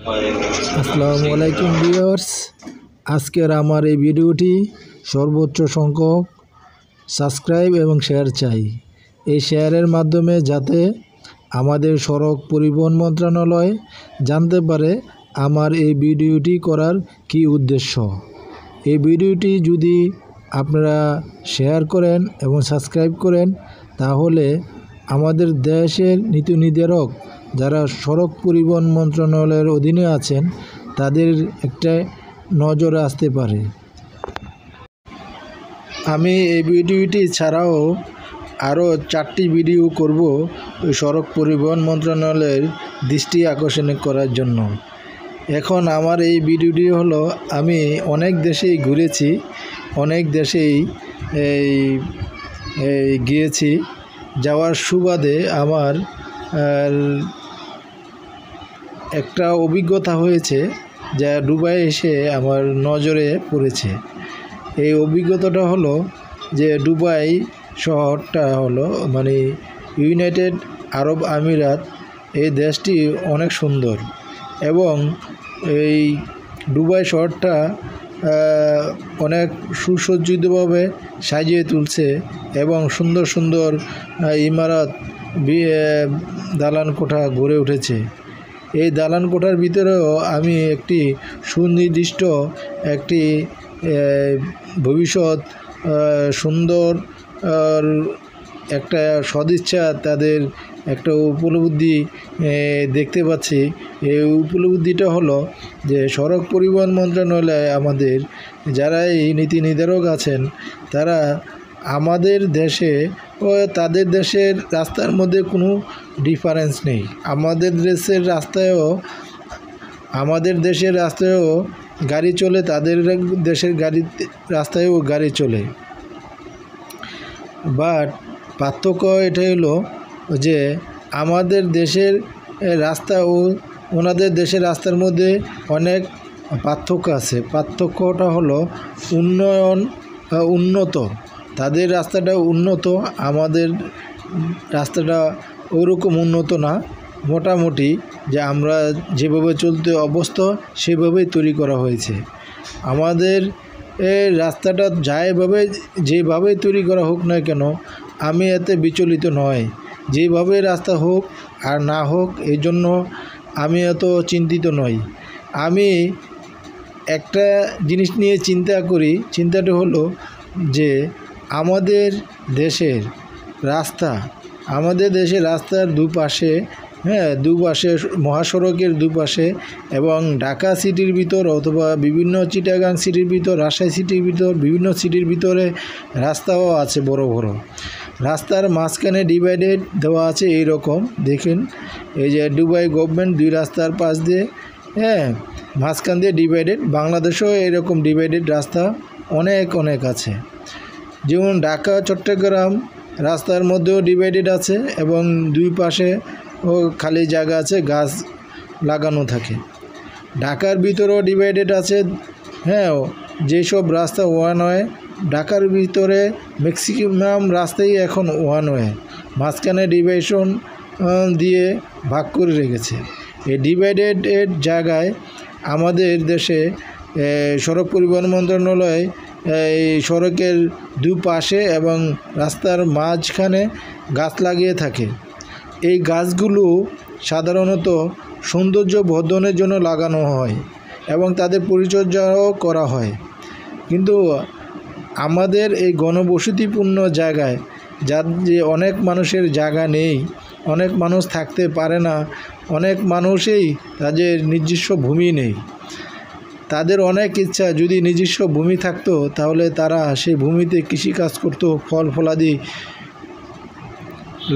আসসালামু আলাইকুম ভিউয়ার্স, আজকের আমার এই ভিডিওটি সর্বোচ্চ সংখ্যক সাবস্ক্রাইব এবং শেয়ার চাই। এই শেয়ারের মাধ্যমে যাতে আমাদের সড়ক পরিবহন মন্ত্রণালয় জানতে পারে আমার এই ভিডিওটি করার কি উদ্দেশ্য। এই ভিডিওটি যদি আপনারা শেয়ার করেন এবং সাবস্ক্রাইব করেন, তাহলে আমাদের দেশের নীতি নির্ধারক যারা সড়ক পরিবহন মন্ত্রণালয়ের অধীনে আছেন তাদের একটা নজরে আসতে পারে। আমি এই ভিডিওটি ছাড়াও আরও 4টি ভিডিও করব ওই সড়ক পরিবহন মন্ত্রণালয়ের দৃষ্টি আকর্ষণ করার জন্য। এখন আমার এই ভিডিওটি হলো, আমি অনেক দেশেই ঘুরেছি, অনেক দেশেই গিয়েছি। যাওয়ার সুবাদে আমার একটা অভিজ্ঞতা হয়েছে যা দুবাই এসে আমার নজরে পড়েছে। এই অভিজ্ঞতাটা হলো যে দুবাই শহরটা হলো ইউনাইটেড আরব আমিরাত। এই দেশটি অনেক সুন্দর এবং এই দুবাই শহরটা অনেক সুসজ্জিতভাবে সাজিয়ে তুলছে এবং সুন্দর সুন্দর ইমারত দালান কোঠা গড়ে উঠেছে। এই দালান কোঠার ভিতরেও আমি একটি সুনির্দিষ্ট একটি ভবিষ্যৎ সুন্দর একটা সদিচ্ছা, তাদের একটা উপলব্ধি দেখতে পাচ্ছি। এই উপলব্ধিটা হলো যে সড়ক পরিবহন মন্ত্রণালয় আমাদের যারা এই নীতি নির্ধারক আছেন, তারা আমাদের দেশে ও তাদের দেশের রাস্তার মধ্যে কোনো ডিফারেন্স নেই। আমাদের দেশের রাস্তায়ও গাড়ি চলে, তাদের দেশের রাস্তায়ও গাড়ি চলে। বাট পার্থক্য এটাই হলো যে আমাদের দেশের রাস্তা ও ওনাদের দেশের রাস্তার মধ্যে অনেক পার্থক্য আছে। পার্থক্যটা হলো উন্নত। তাদের রাস্তাটা উন্নত, আমাদের রাস্তাটা ওরকম উন্নত না। মোটামুটি যে আমরা যেভাবে চলতে অভ্যস্ত সেভাবেই তৈরি করা হয়েছে। আমাদের রাস্তাটা যেভাবে তৈরি করা হোক না কেন, আমি এতে বিচলিত নয়। যেভাবে রাস্তা হোক আর না হোক, এই জন্য আমি এত চিন্তিত নই। আমি একটা জিনিস নিয়ে চিন্তা করি, চিন্তাটা হলো যে আমাদের দেশের রাস্তার দুপাশে মহাসড়কের দুপাশে এবং ঢাকা সিটির ভিতর অথবা বিভিন্ন চিটাগাং সিটির ভিতর, রাজশাহী সিটির ভিতর, বিভিন্ন সিটির ভিতরে রাস্তাও আছে বড় বড়। রাস্তার মাঝখানে ডিভাইডেড দেওয়া আছে এই রকম দেখেন, এই যে দুবাই গভর্নমেন্ট 2 রাস্তার পাশ দিয়ে মাঝখান দিয়ে ডিভাইডেড। বাংলাদেশেও এরকম ডিভাইডেড রাস্তা অনেক আছে। যেমন ঢাকা চট্টগ্রাম রাস্তার মধ্যেও ডিভাইডেড আছে এবং 2 পাশে খালি জায়গা আছে, গাছ লাগানো থাকে। ঢাকার ভিতরেও ডিভাইডেড আছে। যেসব রাস্তা ওয়ান ওয়ে, ঢাকার ভিতরে ম্যাক্সিমাম রাস্তাই এখন ওয়ান ওয়ে, মাঝখানে ডিভাইশন দিয়ে ভাগ করে রেখেছে। এই ডিভাইডেড জায়গায় আমাদের দেশে সড়ক পরিবহন মন্ত্রণালয় এই সড়কের দুপাশে এবং রাস্তার মাঝখানে গাছ লাগিয়ে থাকে। এই গাছগুলো সাধারণত সৌন্দর্য বর্ধনের জন্য লাগানো হয় এবং তাদের পরিচর্যাও করা হয়। কিন্তু আমাদের এই ঘনবসতিপূর্ণ জায়গায় যে অনেক মানুষের জায়গা নেই, অনেক মানুষ থাকতে পারে না, অনেক মানুষই তাদের নিজস্ব ভূমি নেই। তাদের অনেক ইচ্ছা, যদি নিজস্ব ভূমি থাকতো তাহলে তারা সেই ভূমিতে কৃষিকাজ করতো, ফল ফলাদি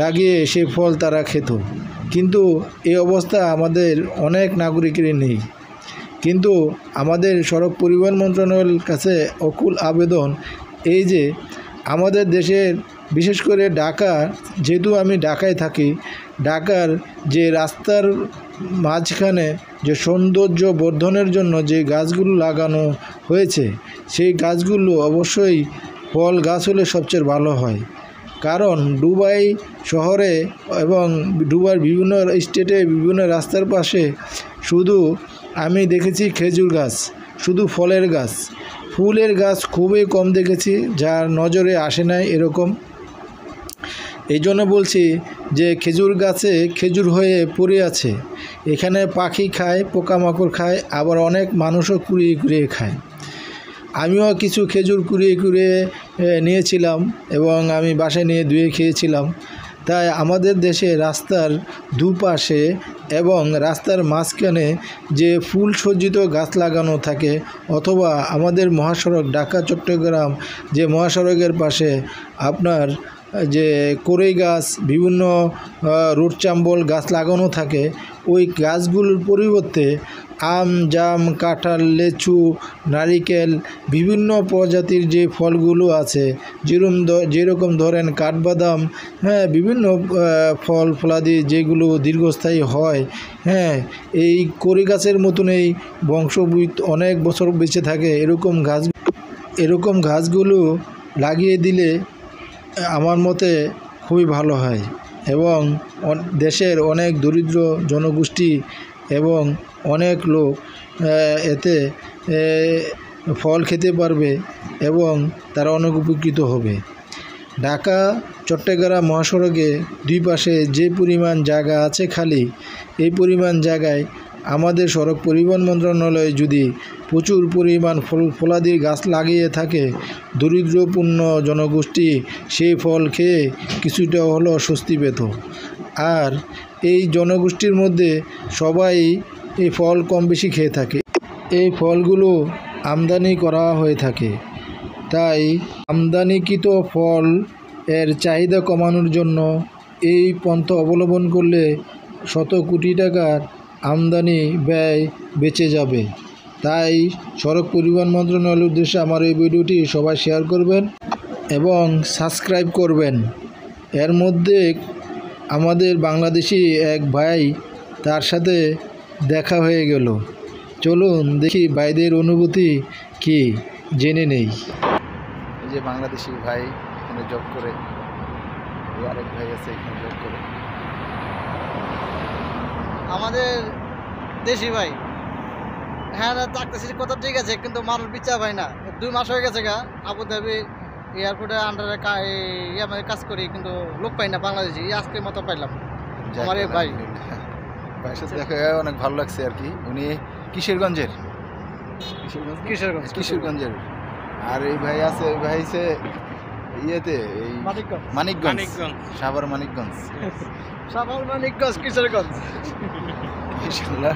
লাগিয়ে সেই ফল তারা খেত। কিন্তু এই অবস্থা আমাদের অনেক নাগরিকেরই নেই। কিন্তু আমাদের সড়ক পরিবহন মন্ত্রণালয়ের কাছে অকুল আবেদন এই যে আমাদের দেশের, বিশেষ করে ঢাকা, যেহেতু আমি ঢাকায় থাকি, ঢাকার যে রাস্তার মাঝখানে যে সৌন্দর্য বর্ধনের জন্য যে গাছগুলো লাগানো হয়েছে, সেই গাছগুলো অবশ্যই ফল গাছ হলে সবচেয়ে ভালো হয়। কারণ দুবাই শহরে এবং দুবাইয়ের বিভিন্ন স্টেটে বিভিন্ন রাস্তার পাশে শুধু আমি দেখেছি খেজুর গাছ, শুধু ফলের গাছ। ফুলের গাছ খুবই কম দেখেছি, যার নজরে আসে নাই এরকম। এই জন্য বলছি যে খেজুর গাছে খেজুর হয়ে পড়ে আছে, এখানে পাখি খায়, পোকামাকড় খায়, আবার অনেক মানুষও কুড়িয়ে কুড়িয়ে খায়। আমিও কিছু খেজুর কুড়িয়ে কুড়িয়ে নিয়েছিলাম এবং আমি বাসায় নিয়ে ধুয়ে খেয়েছিলাম। তাই আমাদের দেশে রাস্তার দুপাশে এবং রাস্তার মাঝখানে যে ফুল সজ্জিত গাছ লাগানো থাকে, অথবা আমাদের মহাসড়ক ঢাকা চট্টগ্রাম যে মহাসড়কের পাশে আপনার যে কড়ই গাছ, বিভিন্ন রুটচাম্বল গাছ লাগানো থাকে, ওই গাছগুলোর পরিবর্তে আম, জাম, কাঁঠাল, লেচু, নারিকেল, বিভিন্ন প্রজাতির যে ফলগুলো আছে, যেরকম ধরেন কাঠবাদাম, হ্যাঁ, বিভিন্ন ফল ফলাদি যেগুলো দীর্ঘস্থায়ী হয়, হ্যাঁ, এই কড়ই গাছের মতন এই বংশবিদ অনেক বছর বেঁচে থাকে, এরকম গাছগুলো লাগিয়ে দিলে আমার মতে খুবই ভালো হয় এবং দেশের অনেক দরিদ্র জনগোষ্ঠী এবং অনেক লোক এতে ফল খেতে পারবে এবং তারা অনেক উপকৃত হবে। ঢাকা চট্টগ্রাম মহাসড়কে দুই পাশে যে পরিমাণ জায়গা আছে খালি, এই পরিমাণ জায়গায় আমাদের সড়ক পরিবহন মন্ত্রণালয় যদি প্রচুর পরিমাণ ফলাদির গাছ লাগিয়ে থাকে, দরিদ্রপূর্ণ জনগোষ্ঠী সেই ফল খেয়ে কিছুটা হলেও স্বস্তি পেত। আর এই জনগোষ্ঠীর মধ্যে সবাই এই ফল কম বেশি খেয়ে থাকে। এই ফলগুলো আমদানি করা হয়ে থাকে, তাই আমদানিকৃত ফল এর চাহিদা কমানোর জন্য এই পন্থা অবলম্বন করলে শত কোটি টাকার আমদানি ব্যয় বেঁচে যাবে। তাই সড়ক পরিবহন মন্ত্রণালয়ের উদ্দেশ্যে আমার এই ভিডিওটি সবাই শেয়ার করবেন এবং সাবস্ক্রাইব করবেন। এর মধ্যে আমাদের বাংলাদেশি এক ভাই, তার সাথে দেখা হয়ে গেল। চলুন দেখি ভাইদের অনুভূতি কি, জেনে নেই। এই যে বাংলাদেশি ভাই এখানে জব করে, আরেক ভাই আছে এখানে জব করে। আমাদের দেশি ভাই, হ্যাঁ থাকতেছি কথা ঠিক আছে, কিন্তু মানুষ বিচার ভাই না। 2 মাস হয়ে গেছে গা আবুধাবি এয়ারপোর্টে আন্ডারে কাজ করি, কিন্তু লোক পাই না বাংলাদেশি। আজকের মতো পাইলাম আমার এই ভাই। ভাইয়ের সাথে দেখা অনেক ভালো লাগছে আর কি। উনি কিশোরগঞ্জের কিশোরগঞ্জের আর এই ভাই আছে, ওই ভাই আছে ইয়েতে এই মানিকগঞ্জ, সাভার মানিকগঞ্জ, কিশোরগঞ্জ। ইনশাআল্লাহ